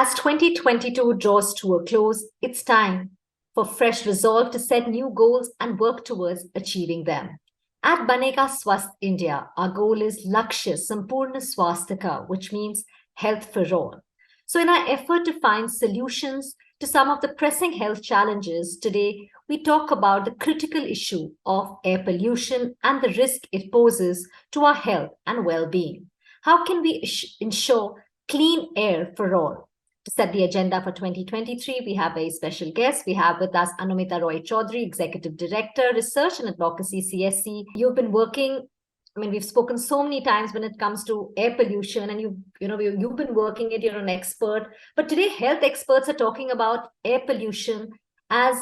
As 2022 draws to a close, it's time for fresh resolve to set new goals and work towards achieving them. At Banega Swasth India, our goal is Lakshya Sampurna Swastika, which means health for all. So in our effort to find solutions to some of the pressing health challenges, today we talk about the critical issue of air pollution and the risk it poses to our health and well-being. How can we ensure clean air for all? To set the agenda for 2023, we have a special guest. We have with us Anumita Roy Chowdhury, Executive Director, Research and Advocacy, CSC. You've been working, we've spoken so many times when it comes to air pollution, and you've been working it, you're an expert. But today, health experts are talking about air pollution as,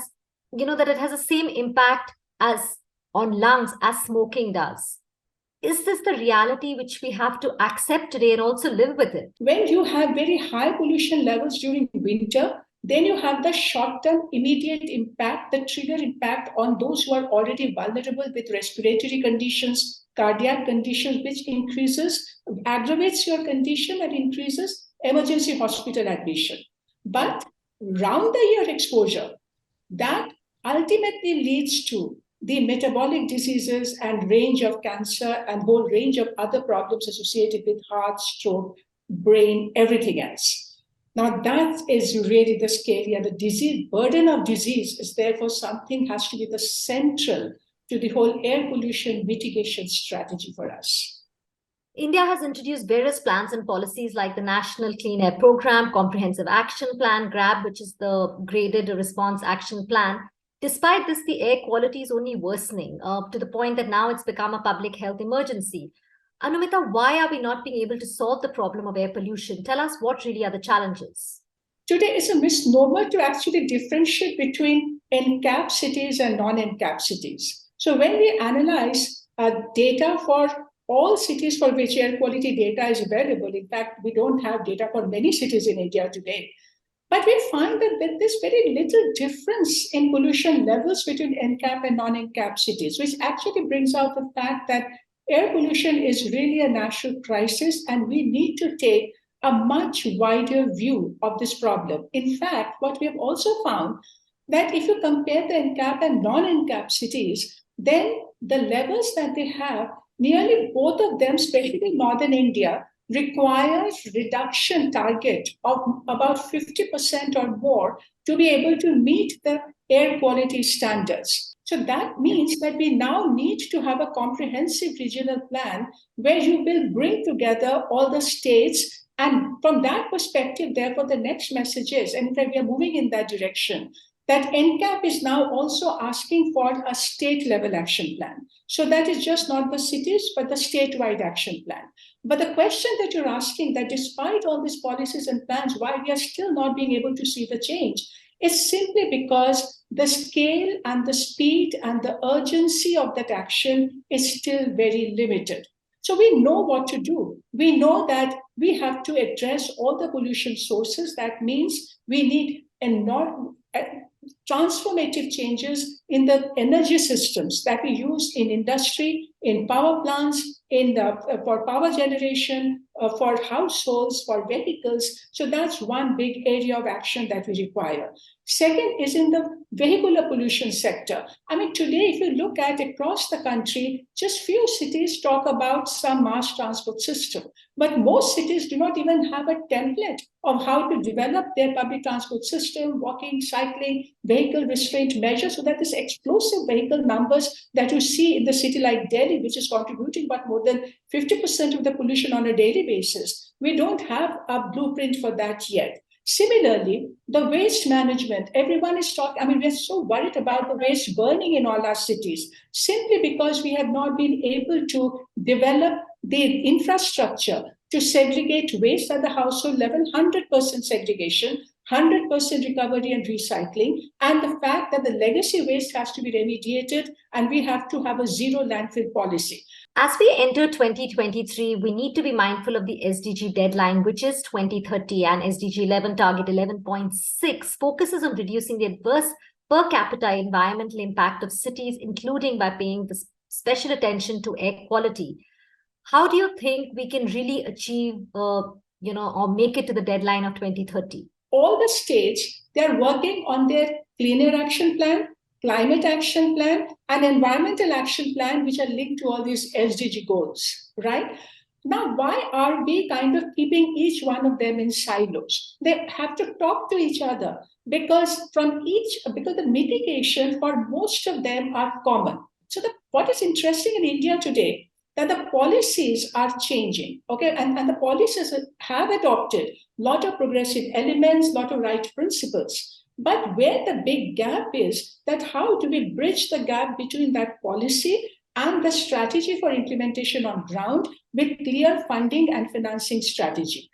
that it has the same impact as on lungs as smoking does. Is this the reality which we have to accept today and also live with it? When you have very high pollution levels during winter, then you have the short-term immediate impact, the trigger impact on those who are already vulnerable with respiratory conditions, cardiac conditions, which aggravates your condition and increases emergency hospital admission. But round-the-year exposure, that ultimately leads to the metabolic diseases and range of cancer and whole range of other problems associated with heart, stroke, brain, everything else. Now that is really the scary, and the disease burden of disease is therefore something has to be the central to the whole air pollution mitigation strategy for us. India has introduced various plans and policies like the National Clean Air Program, Comprehensive Action Plan, GRAB, which is the Graded Response Action Plan. Despite this, the air quality is only worsening to the point that now it's become a public health emergency. Anumita, why are we not being able to solve the problem of air pollution? Tell us what really are the challenges. Today, it's a misnomer to actually differentiate between NCAP cities and non-NCAP cities. So when we analyze data for all cities for which air quality data is available, in fact, we don't have data for many cities in India today. But we find that there's very little difference in pollution levels between NCAP and non-NCAP cities, which actually brings out the fact that air pollution is really a national crisis, and we need to take a much wider view of this problem. In fact, what we have also found that if you compare the NCAP and non-NCAP cities, then the levels that they have, nearly both of them, especially in northern India, requires reduction target of about 50% or more to be able to meet the air quality standards. So that means that we now need to have a comprehensive regional plan where you will bring together all the states. And from that perspective, therefore, the next message is, and in fact, we are moving in that direction, that NCAP is now also asking for a state-level action plan. So that is just not the cities, but the statewide action plan. But the question that you're asking, that despite all these policies and plans, why we are still not being able to see the change, is simply because the scale and the speed and the urgency of that action is still very limited. So we know what to do. We know that we have to address all the pollution sources. That means we need transformative changes in the energy systems that we use in industry, in power plants, for power generation, for households, for vehicles. So that's one big area of action that we require. Second is in the vehicular pollution sector. Today, if you look at across the country, just few cities talk about some mass transport system, but most cities do not even have a template of how to develop their public transport system, walking, cycling, vehicle restraint measures, so that this explosive vehicle numbers that you see in the city like Delhi, which is contributing but more than 50% of the pollution on a daily basis, we don't have a blueprint for that yet. Similarly, the waste management, everyone is talking, we're so worried about the waste burning in all our cities, simply because we have not been able to develop the infrastructure to segregate waste at the household level, 100% segregation, 100% recovery and recycling, and the fact that the legacy waste has to be remediated and we have to have a zero landfill policy. As we enter 2023, we need to be mindful of the SDG deadline, which is 2030, and SDG 11 target 11.6 focuses on reducing the adverse per capita environmental impact of cities, including by paying the special attention to air quality. How do you think we can really achieve, or make it to the deadline of 2030? all the states, they're working on their cleaner action plan, climate action plan, and environmental action plan, which are linked to all these SDG goals, right? Now, why are we kind of keeping each one of them in silos? They have to talk to each other because the mitigation for most of them are common. So what is interesting in India today, that the policies are changing, okay, and the policies have adopted a lot of progressive elements, a lot of right principles. But where the big gap is, that how do we bridge the gap between that policy and the strategy for implementation on ground with clear funding and financing strategy?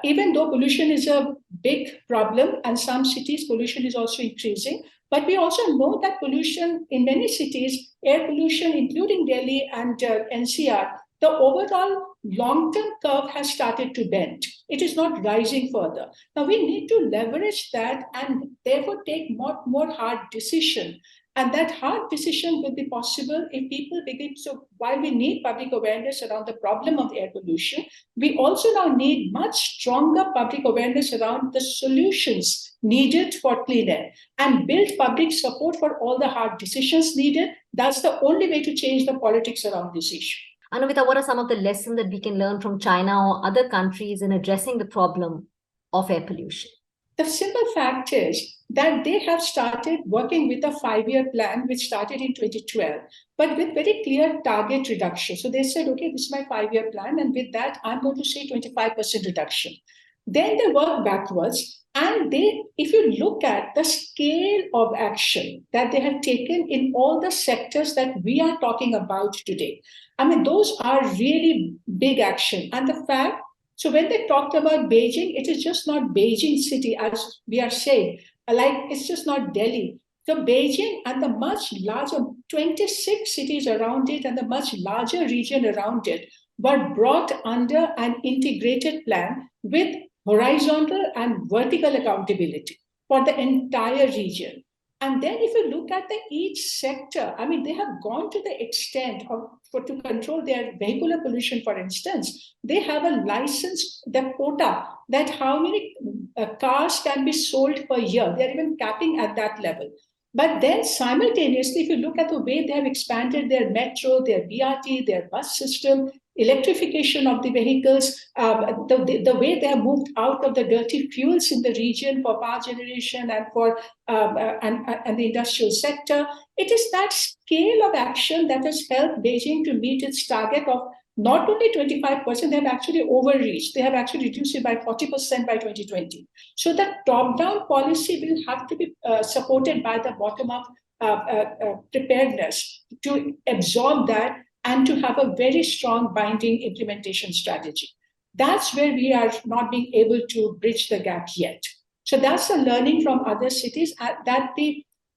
Even though pollution is a big problem, and some cities pollution is also increasing, but we also know that pollution in many cities, air pollution, including Delhi and NCR, the overall long-term curve has started to bend. It is not rising further. Now we need to leverage that and therefore take more hard decision. And that hard decision will be possible if people begin. So while we need public awareness around the problem of air pollution, we also now need much stronger public awareness around the solutions needed for clean air and build public support for all the hard decisions needed. That's the only way to change the politics around this issue. Anumita, what are some of the lessons that we can learn from China or other countries in addressing the problem of air pollution? The simple fact is that they have started working with a 5-year plan, which started in 2012, but with very clear target reduction. So they said, okay, this is my 5-year plan, and with that, I'm going to say 25% reduction. Then they work backwards, and if you look at the scale of action that they have taken in all the sectors that we are talking about today, I mean, those are really big action. And the fact, so when they talked about Beijing, it is just not Beijing city, as we are saying, like it's just not Delhi. So Beijing and the much larger 26 cities around it and the much larger region around it were brought under an integrated plan with horizontal and vertical accountability for the entire region. And then if you look at each sector, I mean, they have gone to the extent to control their vehicular pollution, for instance. They have a license, the quota, that how many cars can be sold per year. They're even capping at that level. But then simultaneously, if you look at the way they have expanded their metro, their BRT, their bus system, electrification of the vehicles, the way they have moved out of the dirty fuels in the region for power generation and for and the industrial sector, it is that scale of action that has helped Beijing to meet its target of not only 25%, they have actually overreached. They have actually reduced it by 40% by 2020. So the top-down policy will have to be supported by the bottom-up preparedness to absorb that and to have a very strong binding implementation strategy. That's where we are not being able to bridge the gap yet. So that's the learning from other cities, that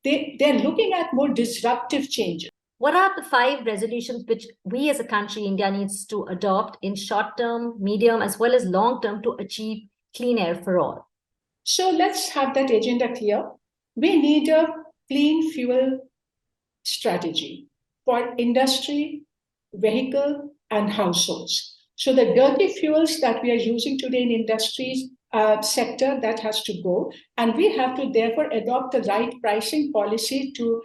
they're looking at more disruptive changes. What are the 5 resolutions which we as a country, India, needs to adopt in short term, medium, as well as long term to achieve clean air for all? So let's have that agenda clear. We need a clean fuel strategy for industry, vehicle, and households. So the dirty fuels that we are using today in industries sector, that has to go. And we have to therefore adopt the right pricing policy to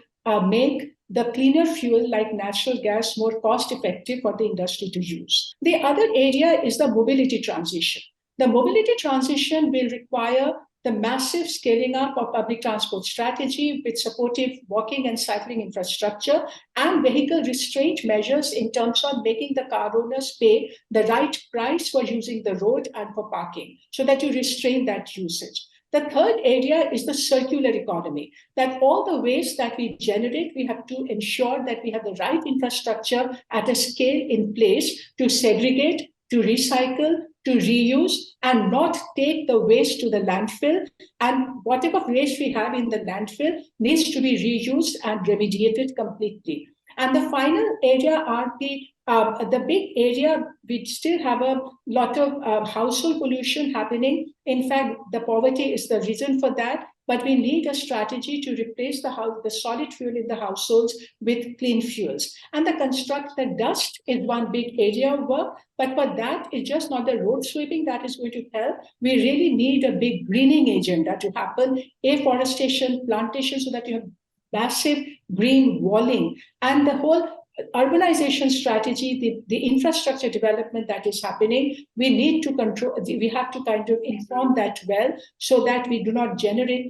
make the cleaner fuel like natural gas more cost effective for the industry to use. The other area is the mobility transition. The mobility transition will require the massive scaling up of public transport strategy with supportive walking and cycling infrastructure and vehicle restraint measures in terms of making the car owners pay the right price for using the road and for parking so that you restrain that usage. The third area is the circular economy, that all the waste that we generate, we have to ensure that we have the right infrastructure at a scale in place to segregate, to recycle, to reuse, and not take the waste to the landfill. And whatever waste we have in the landfill needs to be reused and remediated completely. And the final area are the big area. We still have a lot of household pollution happening. In fact, the poverty is the reason for that. but we need a strategy to replace the solid fuel in the households with clean fuels. And the dust is one big area of work, but for that, it's just not the road sweeping that is going to help. We really need a big greening agenda to happen, afforestation, plantation, so that you have massive green walling, and the whole urbanization strategy, the infrastructure development that is happening, we need to control, we have to kind of inform that well, so that we do not generate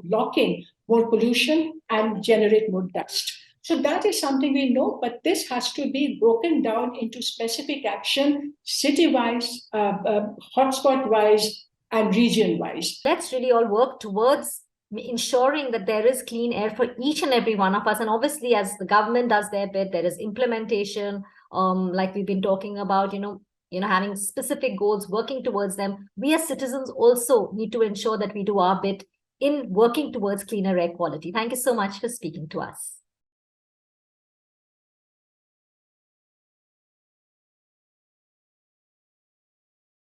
blocking more pollution and generate more dust. So that is something we know, but this has to be broken down into specific action, city-wise, hotspot-wise, and region-wise. Let's really all work towards ensuring that there is clean air for each and every one of us. And obviously, as the government does their bit, there is implementation, like we've been talking about, having specific goals, working towards them. We as citizens also need to ensure that we do our bit in working towards cleaner air quality. Thank you so much for speaking to us.